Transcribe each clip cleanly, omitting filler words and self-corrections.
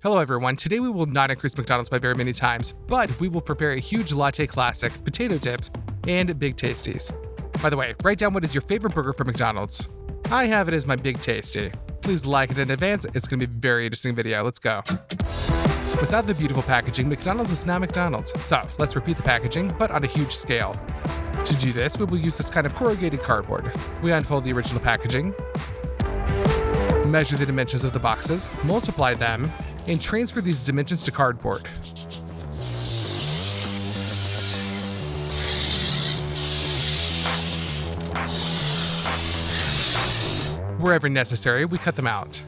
Hello everyone, today we will not increase McDonald's by very many times, but we will prepare a huge latte classic, potato dips, and Big Tasties. By the way, write down what is your favorite burger from McDonald's. I have it as my Big Tasty. Please like it in advance, it's going to be a very interesting video. Let's go. Without the beautiful packaging, McDonald's is not McDonald's. So let's repeat the packaging, but on a huge scale. To do this, we will use this kind of corrugated cardboard. We unfold the original packaging, measure the dimensions of the boxes, multiply them, and transfer these dimensions to cardboard. Wherever necessary, we cut them out.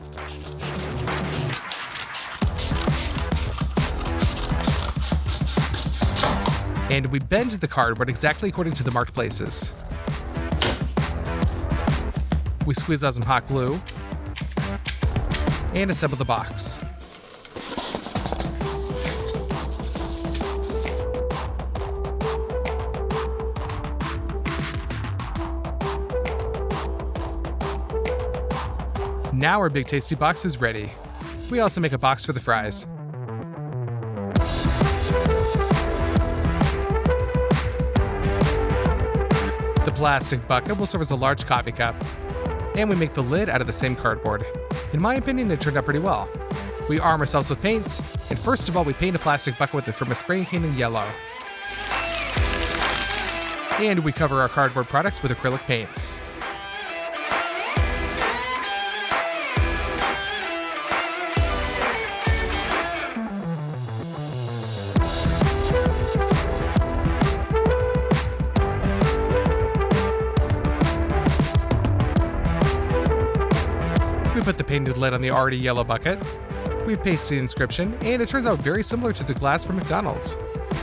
And we bend the cardboard exactly according to the marked places. We squeeze out some hot glue and assemble the box. Now our Big Tasty box is ready. We also make a box for the fries. The plastic bucket will serve as a large coffee cup. And we make the lid out of the same cardboard. In my opinion, it turned out pretty well. We arm ourselves with paints, and first of all, we paint a plastic bucket from a spray can in yellow. And we cover our cardboard products with acrylic paints. We put the painted lid on the already yellow bucket. We paste the inscription, and it turns out very similar to the glass from McDonald's.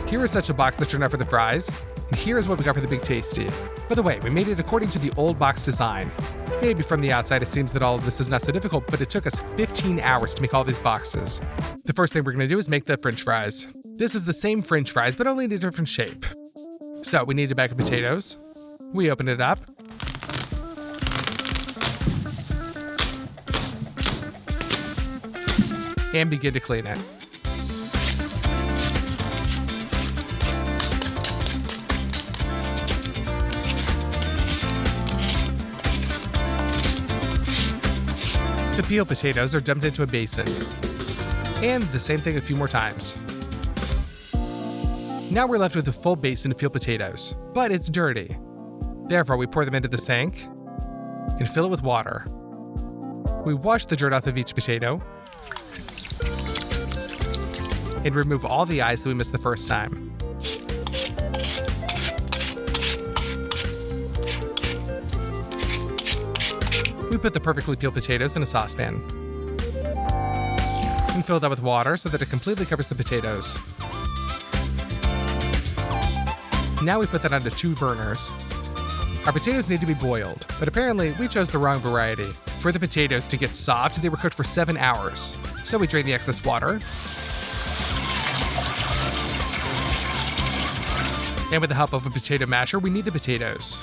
Here is such a box that turned out for the fries, and here is what we got for the Big Tasty. By the way, we made it according to the old box design. Maybe from the outside it seems that all of this is not so difficult, but it took us 15 hours to make all these boxes. The first thing we're going to do is make the French fries. This is the same French fries, but only in a different shape. So we need a bag of potatoes. We open it up. And begin to clean it. The peeled potatoes are dumped into a basin. And the same thing a few more times. Now we're left with a full basin of peeled potatoes, but it's dirty. Therefore, we pour them into the sink and fill it with water. We wash the dirt off of each potato and remove all the eyes that we missed the first time. We put the perfectly peeled potatoes in a saucepan and fill that with water so that it completely covers the potatoes. Now we put that onto 2 burners. Our potatoes need to be boiled, but apparently we chose the wrong variety. For the potatoes to get soft, they were cooked for 7 hours. So we drain the excess water. And with the help of a potato masher, we knead the potatoes.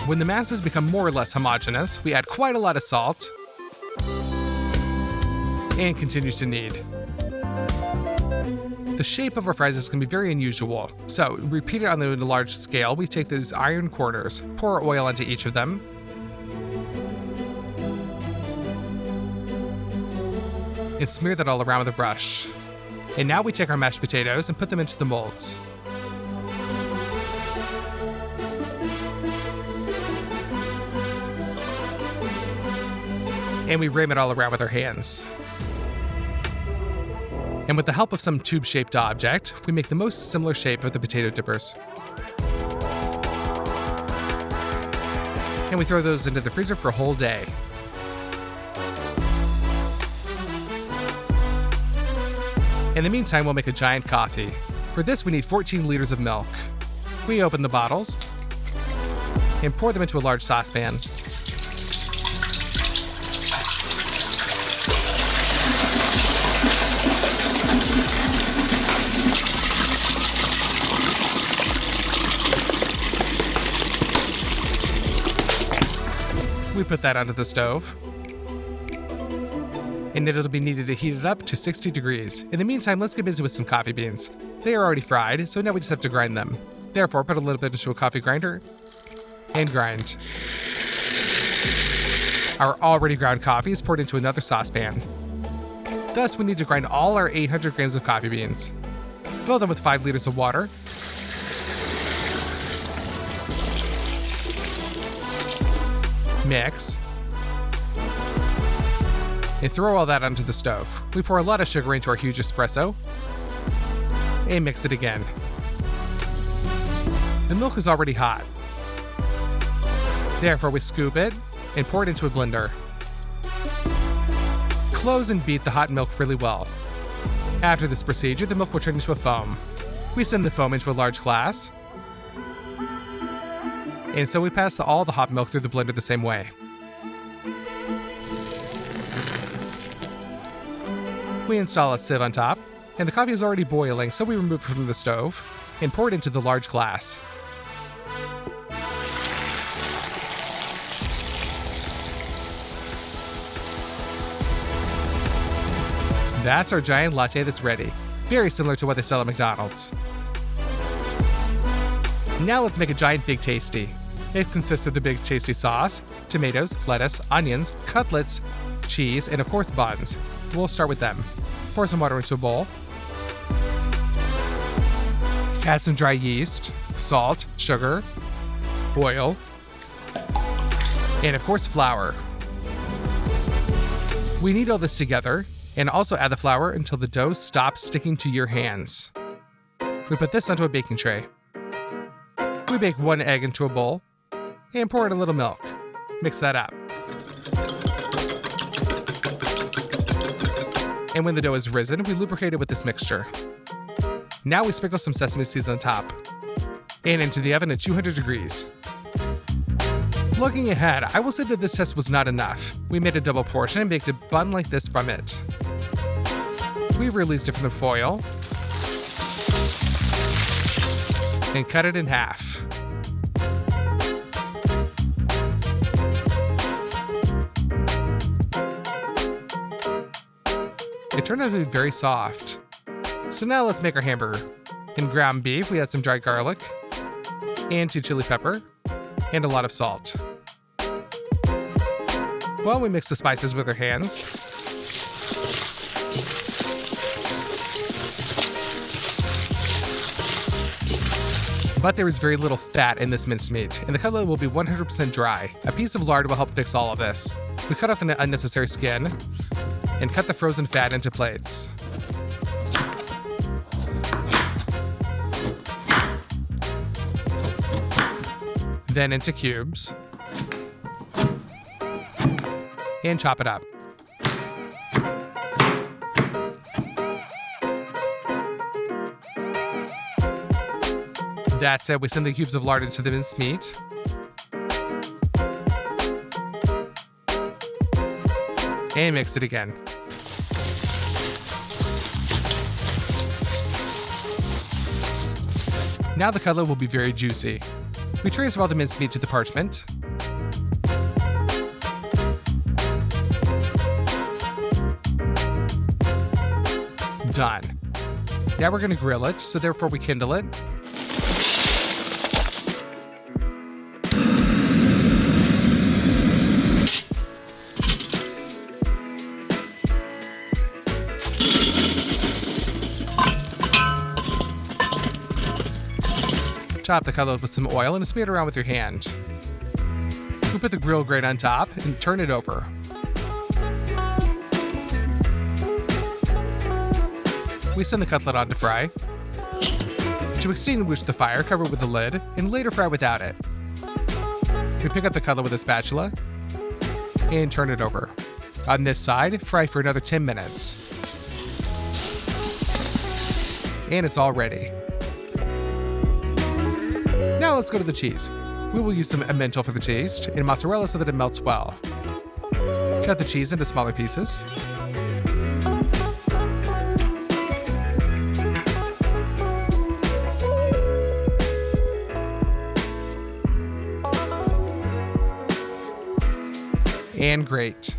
When the masses become more or less homogeneous, we add quite a lot of salt and continue to knead. The shape of our fries is going to be very unusual, so repeat it on a large scale. We take these iron corners, pour oil onto each of them, and smear that all around with a brush. And now we take our mashed potatoes and put them into the molds. And we ram it all around with our hands. And with the help of some tube-shaped object, we make the most similar shape of the potato dippers. And we throw those into the freezer for a whole day. In the meantime, we'll make a giant coffee. For this, we need 14 liters of milk. We open the bottles and pour them into a large saucepan. We put that onto the stove. And it'll be needed to heat it up to 60 degrees. In the meantime, let's get busy with some coffee beans. They are already fried, so now we just have to grind them. Therefore, put a little bit into a coffee grinder and grind. Our already ground coffee is poured into another saucepan. Thus, we need to grind all our 800 grams of coffee beans. Fill them with 5 liters of water. Mix. And throw all that onto the stove. We pour a lot of sugar into our huge espresso. And mix it again. The milk is already hot. Therefore, we scoop it and pour it into a blender. Close and beat the hot milk really well. After this procedure, the milk will turn into a foam. We send the foam into a large glass. And so we pass all the hot milk through the blender the same way. We install a sieve on top, and the coffee is already boiling, so we remove it from the stove and pour it into the large glass. That's our giant latte that's ready. Very similar to what they sell at McDonald's. Now let's make a giant Big Tasty. It consists of the Big Tasty sauce, tomatoes, lettuce, onions, cutlets, cheese, and of course buns. We'll start with them. Pour some water into a bowl. Add some dry yeast, salt, sugar, oil, and of course flour. We knead all this together and also add the flour until the dough stops sticking to your hands. We put this onto a baking tray. We bake 1 egg into a bowl and pour in a little milk. Mix that up. And when the dough is risen, we lubricate it with this mixture. Now we sprinkle some sesame seeds on top and into the oven at 200 degrees. Looking ahead, I will say that this test was not enough. We made a double portion and baked a bun like this from it. We released it from the foil and cut it in half. It turned out to be very soft. So now let's make our hamburger. In ground beef, we add some dry garlic and 2 chili pepper and a lot of salt. Well, we mix the spices with our hands. But there is very little fat in this minced meat, and the cutlet will be 100% dry. A piece of lard will help fix all of this. We cut off the unnecessary skin and cut the frozen fat into plates. Then into cubes. And chop it up. That's it. We send the cubes of lard into the minced meat. And mix it again. Now the cutlet will be very juicy. We transfer all the minced meat to the parchment. Done. Now we're going to grill it, so therefore we kindle it. Top the cutlet with some oil and smear it around with your hand. We put the grill grate on top and turn it over. We send the cutlet on to fry. To extinguish the fire, cover it with a lid and later fry without it. We pick up the cutlet with a spatula and turn it over. On this side, fry for another 10 minutes. And it's all ready. Now let's go to the cheese. We will use some Emmental for the taste and mozzarella so that it melts well. Cut the cheese into smaller pieces. and grate.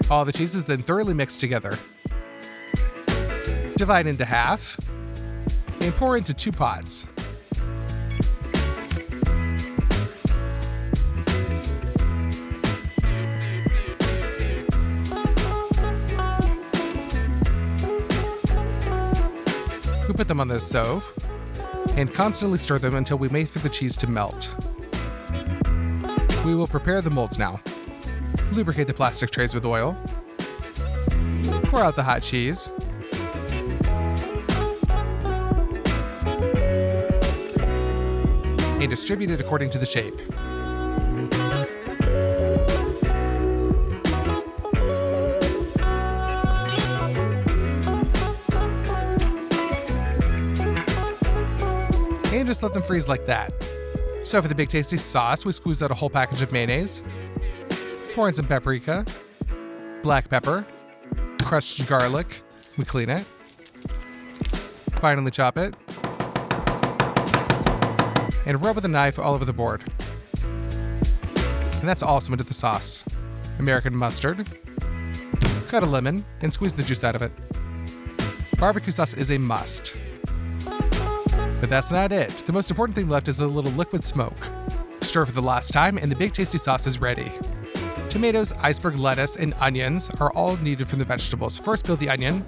All the cheese is then thoroughly mixed together. Divide into half and pour into 2 pots. We put them on the stove and constantly stir them until we wait for the cheese to melt. We will prepare the molds now. Lubricate the plastic trays with oil. Pour out the hot cheese. And distribute it according to the shape. And just let them freeze like that. So for the Big Tasty sauce, we squeeze out a whole package of mayonnaise. Pour in some paprika, black pepper, crushed garlic. We clean it. Finally chop it. And rub with a knife all over the board. And that's awesome into the sauce. American mustard. Cut a lemon and squeeze the juice out of it. Barbecue sauce is a must. But that's not it. The most important thing left is a little liquid smoke. Stir for the last time and the Big Tasty sauce is ready. Tomatoes, iceberg lettuce, and onions are all needed from the vegetables. First, peel the onion.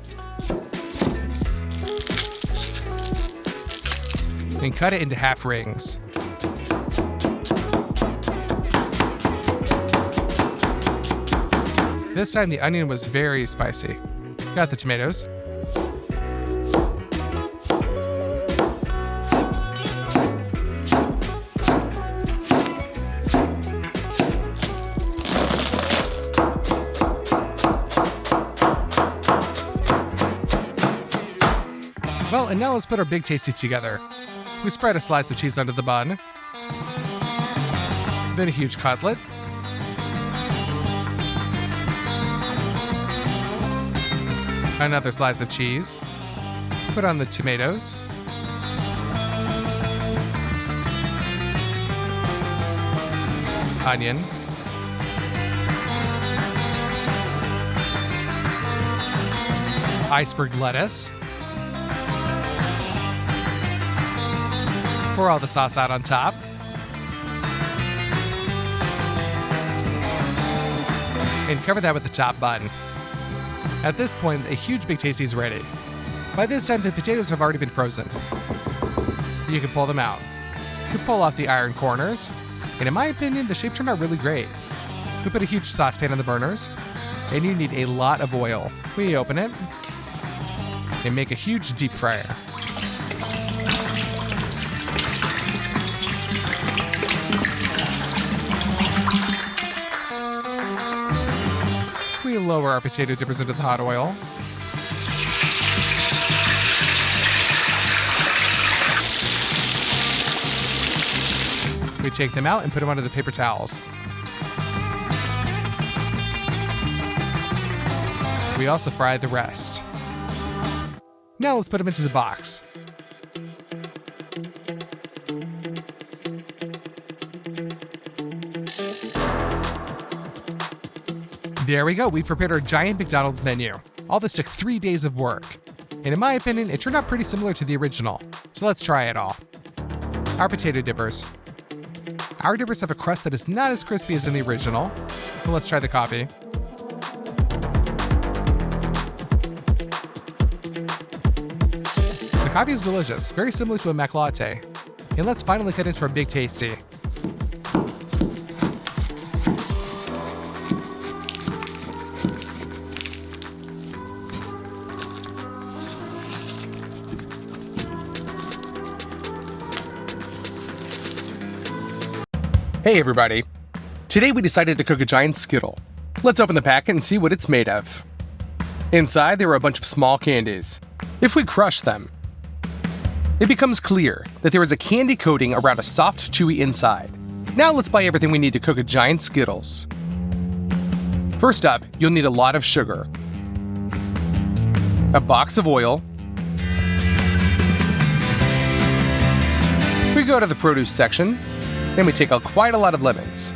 And cut it into half rings. This time the onion was very spicy. Got the tomatoes. Well, and now let's put our Big Tasty together. We spread a slice of cheese onto the bun, then a huge cutlet, another slice of cheese, put on the tomatoes, onion, iceberg lettuce, pour all the sauce out on top. And cover that with the top bun. At this point, a huge Big Tasty is ready. By this time, the potatoes have already been frozen. You can pull them out. You pull off the iron corners. And in my opinion, the shape turned out really great. We put a huge saucepan on the burners. And you need a lot of oil. We open it. And make a huge deep fryer. We lower our potato dippers into the hot oil. We take them out and put them onto the paper towels. We also fry the rest. Now let's put them into the box. There we go, we've prepared our giant McDonald's menu. All this took 3 days of work. And in my opinion, it turned out pretty similar to the original. So let's try it all. Our potato dippers. Our dippers have a crust that is not as crispy as in the original. But let's try the coffee. The coffee is delicious, very similar to a Mac latte. And let's finally cut into our Big Tasty. Hey everybody! Today we decided to cook a giant Skittle. Let's open the packet and see what it's made of. Inside there are a bunch of small candies. If we crush them, it becomes clear that there is a candy coating around a soft, chewy inside. Now let's buy everything we need to cook a giant Skittles. First up, you'll need a lot of sugar, a box of oil. We go to the produce section, and we take out quite a lot of lemons.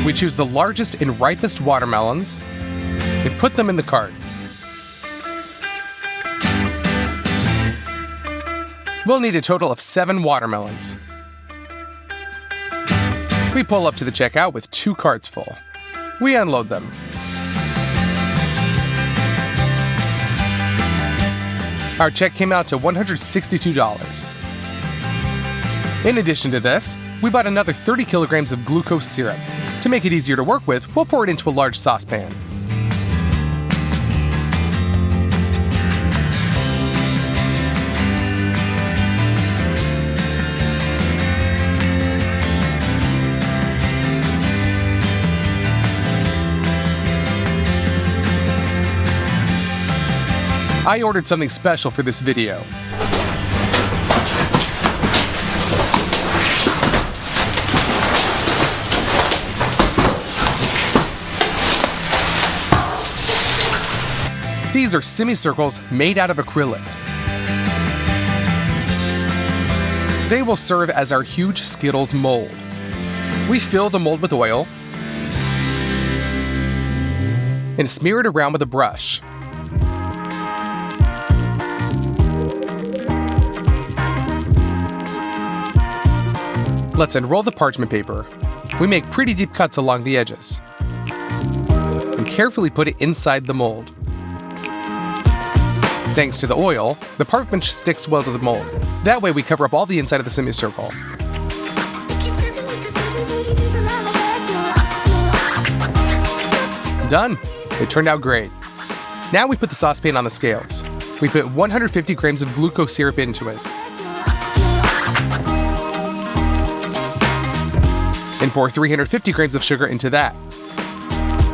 We choose the largest and ripest watermelons and put them in the cart. We'll need a total of 7 watermelons. We pull up to the checkout with 2 carts full. We unload them. Our check came out to $162. In addition to this, we bought another 30 kilograms of glucose syrup. To make it easier to work with, we'll pour it into a large saucepan. I ordered something special for this video. These are semicircles made out of acrylic. They will serve as our huge Skittles mold. We fill the mold with oil and smear it around with a brush. Let's unroll the parchment paper. We make pretty deep cuts along the edges and carefully put it inside the mold. Thanks to the oil, the parchment sticks well to the mold. That way we cover up all the inside of the semicircle. Done! It turned out great. Now we put the saucepan on the scales. We put 150 grams of glucose syrup into it. And pour 350 grams of sugar into that.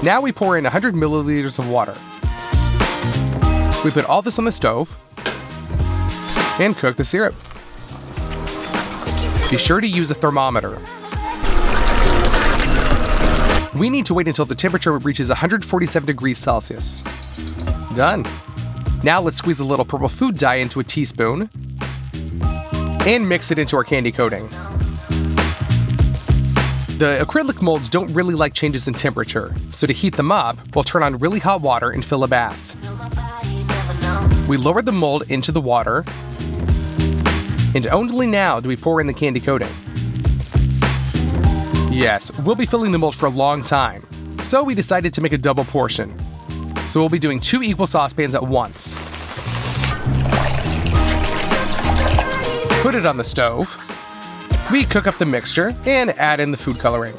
Now we pour in 100 milliliters of water. We put all this on the stove and cook the syrup. Be sure to use a thermometer. We need to wait until the temperature reaches 147 degrees Celsius. Done. Now let's squeeze a little purple food dye into a teaspoon and mix it into our candy coating. The acrylic molds don't really like changes in temperature, so to heat them up, we'll turn on really hot water and fill a bath. We lower the mold into the water, and only now do we pour in the candy coating. Yes, we'll be filling the mold for a long time, so we decided to make a double portion. So we'll be doing 2 equal saucepans at once. Put it on the stove. We cook up the mixture and add in the food coloring.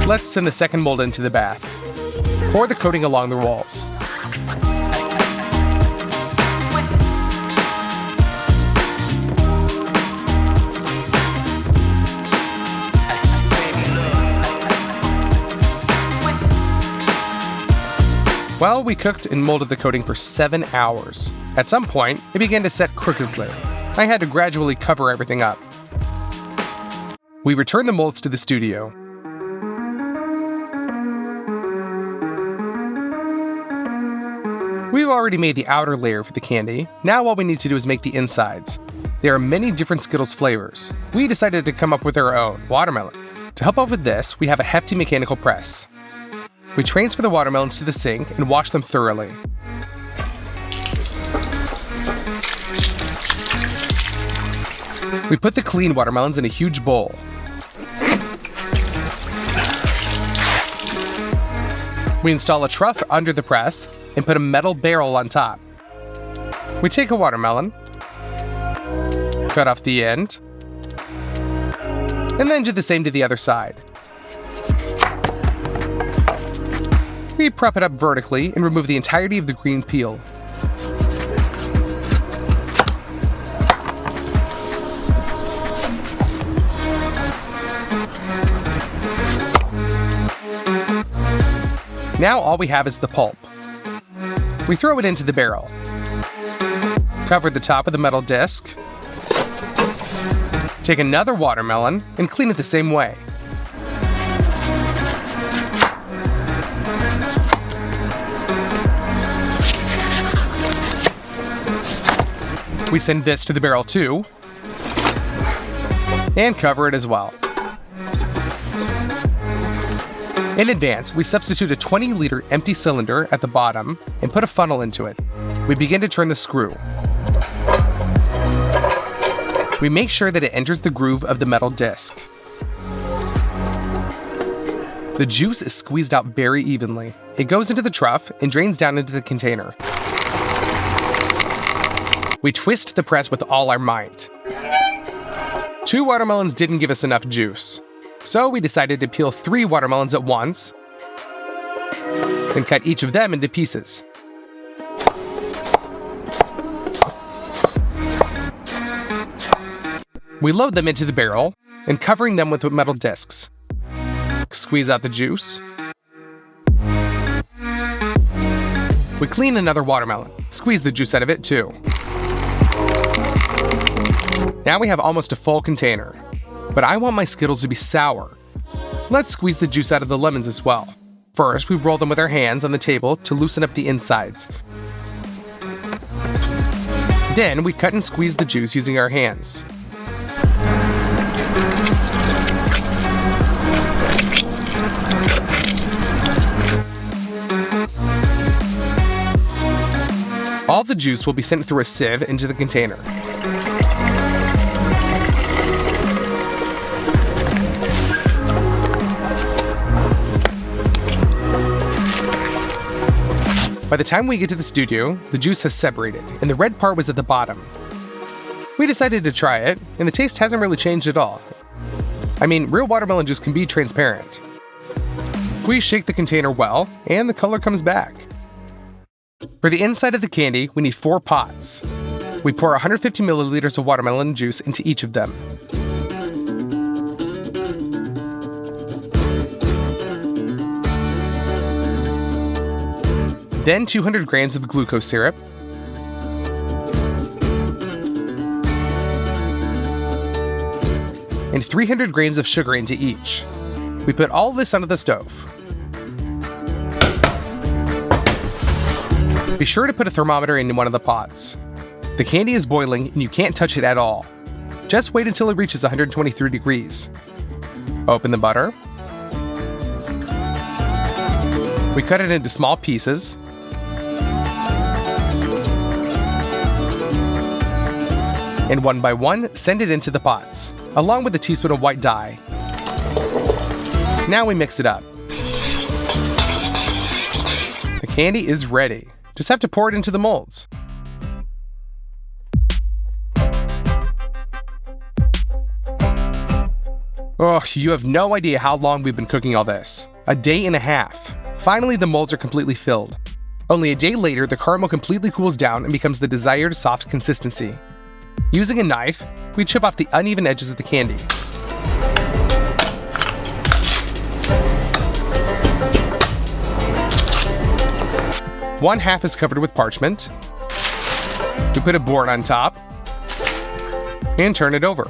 Let's send the second mold into the bath. Pour the coating along the walls. Well, we cooked and molded the coating for 7 hours. At some point, it began to set crookedly. I had to gradually cover everything up. We returned the molds to the studio. We've already made the outer layer for the candy. Now all we need to do is make the insides. There are many different Skittles flavors. We decided to come up with our own, watermelon. To help out with this, we have a hefty mechanical press. We transfer the watermelons to the sink and wash them thoroughly. We put the clean watermelons in a huge bowl. We install a trough under the press and put a metal barrel on top. We take a watermelon, cut off the end, and then do the same to the other side. We prop it up vertically and remove the entirety of the green peel. Now all we have is the pulp. We throw it into the barrel. Cover the top of the metal disc. Take another watermelon and clean it the same way. We send this to the barrel too, and cover it as well. In advance, we substitute a 20-liter empty cylinder at the bottom and put a funnel into it. We begin to turn the screw. We make sure that it enters the groove of the metal disc. The juice is squeezed out very evenly. It goes into the trough and drains down into the container. We twist the press with all our might. 2 watermelons didn't give us enough juice, so we decided to peel 3 watermelons at once and cut each of them into pieces. We load them into the barrel and covering them with metal discs. Squeeze out the juice. We clean another watermelon. Squeeze the juice out of it too. Now we have almost a full container. But I want my Skittles to be sour. Let's squeeze the juice out of the lemons as well. First, we roll them with our hands on the table to loosen up the insides. Then we cut and squeeze the juice using our hands. All the juice will be sent through a sieve into the container. By the time we get to the studio, the juice has separated, and the red part was at the bottom. We decided to try it, and the taste hasn't really changed at all. I mean, real watermelon juice can be transparent. We shake the container well, and the color comes back. For the inside of the candy, we need 4 pots. We pour 150 milliliters of watermelon juice into each of them. Then 200 grams of glucose syrup, and 300 grams of sugar into each. We put all this onto the stove. Be sure to put a thermometer in one of the pots. The candy is boiling and you can't touch it at all. Just wait until it reaches 123 degrees. Open the butter. We cut it into small pieces. And one by one, send it into the pots, along with a teaspoon of white dye. Now we mix it up. The candy is ready. Just have to pour it into the molds. Oh, you have no idea how long we've been cooking all this. A day and a half. Finally, the molds are completely filled. Only a day later, the caramel completely cools down and becomes the desired soft consistency. Using a knife, we chip off the uneven edges of the candy. One half is covered with parchment. We put a board on top and turn it over.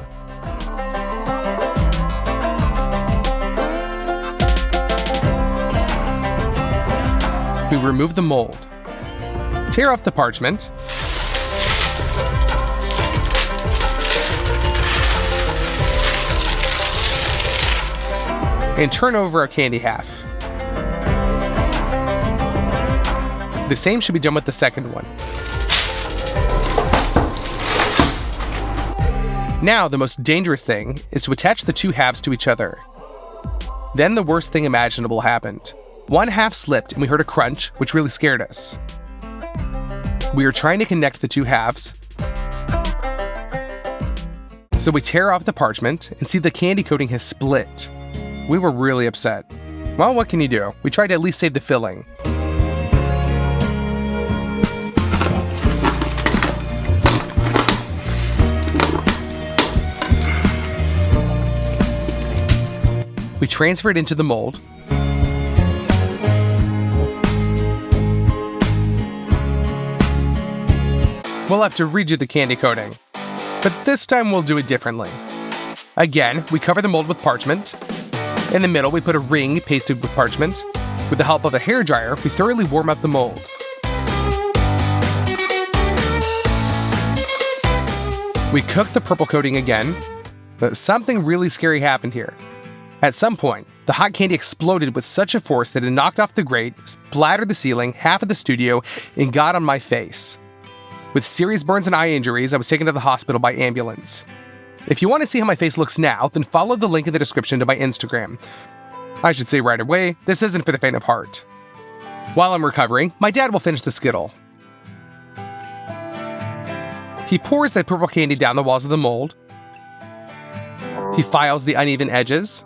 We remove the mold. Tear off the parchment. And turn over a candy half. The same should be done with the second one. Now, the most dangerous thing is to attach the 2 halves to each other. Then the worst thing imaginable happened. One half slipped and we heard a crunch, which really scared us. We were trying to connect the 2 halves. So we tear off the parchment and see the candy coating has split. We were really upset. Well, what can you do? We tried to at least save the filling. We transfer it into the mold. We'll have to redo the candy coating, but this time we'll do it differently. Again, we cover the mold with parchment. In the middle, we put a ring pasted with parchment. With the help of a hairdryer, we thoroughly warm up the mold. We cooked the purple coating again, but something really scary happened here. At some point, the hot candy exploded with such a force that it knocked off the grate, splattered the ceiling, half of the studio, and got on my face. With serious burns and eye injuries, I was taken to the hospital by ambulance. If you want to see how my face looks now, then follow the link in the description to my Instagram. I should say right away, this isn't for the faint of heart. While I'm recovering, my dad will finish the Skittle. He pours that purple candy down the walls of the mold. He files the uneven edges.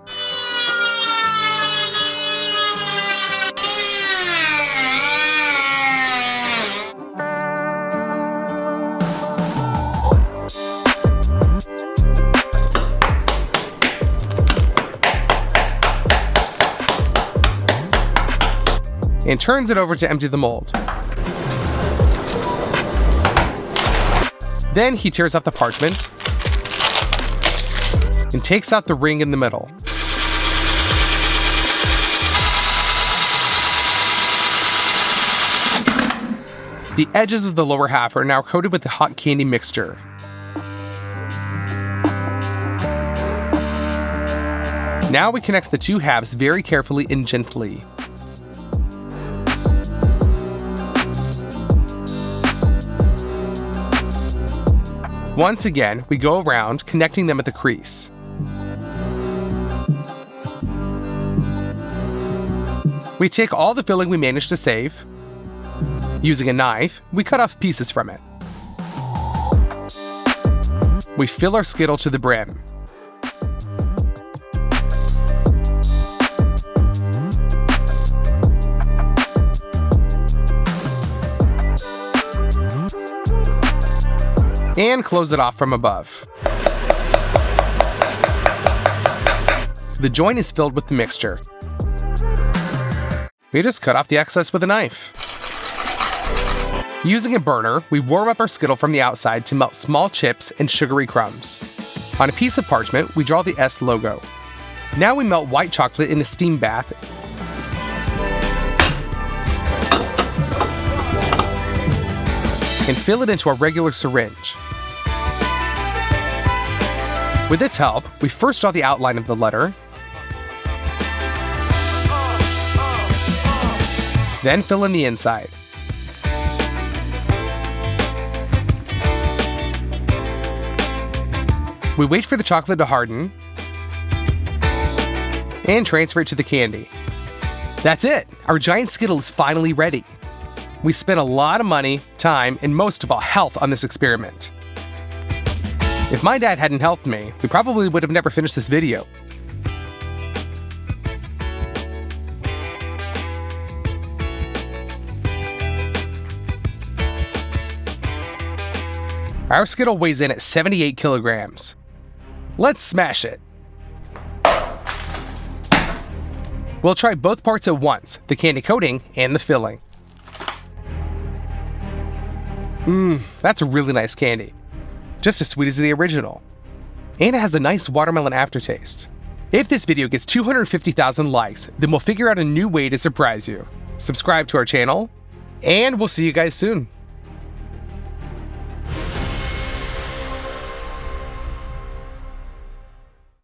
And turns it over to empty the mold. Then he tears off the parchment and takes out the ring in the middle. The edges of the lower half are now coated with the hot candy mixture. Now we connect the two halves very carefully and gently. Once again, we go around, connecting them at the crease. We take all the filling we managed to save. Using a knife, we cut off pieces from it. We fill our Skittle to the brim. And close it off from above. The joint is filled with the mixture. We just cut off the excess with a knife. Using a burner, we warm up our Skittle from the outside to melt small chips and sugary crumbs. On a piece of parchment, we draw the S logo. Now we melt white chocolate in a steam bath and fill it into a regular syringe. With its help, we first draw the outline of the letter, then fill in the inside. We wait for the chocolate to harden and transfer it to the candy. That's it! Our giant Skittle is finally ready. We spent a lot of money, time, and most of all, health on this experiment. If my dad hadn't helped me, we probably would have never finished this video. Our Skittle weighs in at 78 kilograms. Let's smash it. We'll try both parts at once, the candy coating and the filling. That's a really nice candy. Just as sweet as the original. And it has a nice watermelon aftertaste. If this video gets 250,000 likes, then we'll figure out a new way to surprise you. Subscribe to our channel, and we'll see you guys soon.